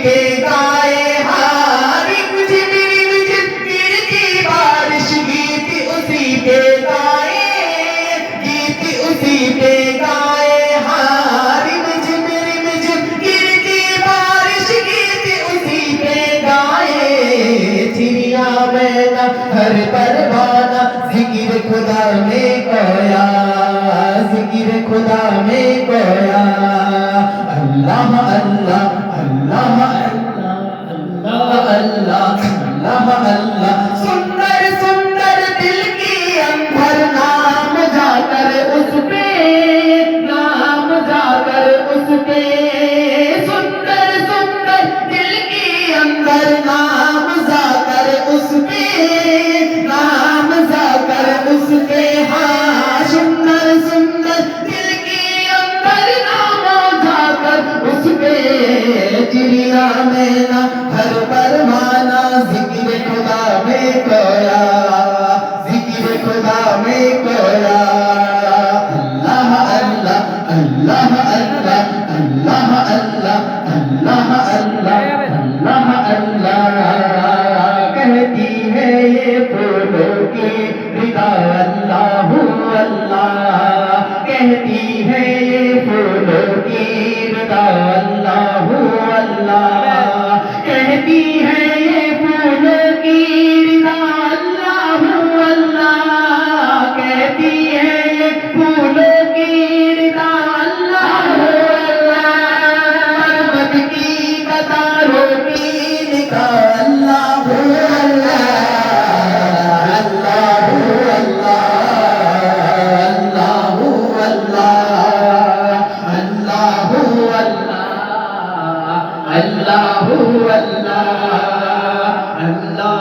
पे गाए हारी मुझे गिरती बारिश गीत उसी पे गाए गीत उसी पे गाए हारी मुझे गिरती बारिश गीत उसी पे गाए चिड़िया मैना हर परवाना जिक्र खुदा में कोया जिक्र खुदा में कोया अल्लाह अल्लाह अल्लाह अल्लाह अल्लाह अल्लाह अल्लाह सुंदर सुंदर दिल की अंबर नाम जाकर उस पे नाम जाकर उस पे सुंदर सुंदर दिल की अंदर नाम जाकर उस पे नाम जाकर उस पे हाँ सुंदर सुंदर दिल की अंदर नाम जाकर उस पे चिड़िया में ना हर परवाना जिक्र खुदा में कोया जिक्र खुदा में कोया अल्लाह अल्लाह अल्लाह अल्लाह अल्लाह अल्लाह अल्लाह अल्लाह अल्लाह कहती है ये फूलों की रिदा अल्लाह अल्लाह कहती है ये फूलों की रिदा अल्लाह अल्लाह कहती है ये फूलों की रिदा अल्लाह अल्लाह कहती है ये फूलों की रिदा अल्लाह अल्लाह मत की कतारों की निकाह अल्लाह अल्लाह अल्लाह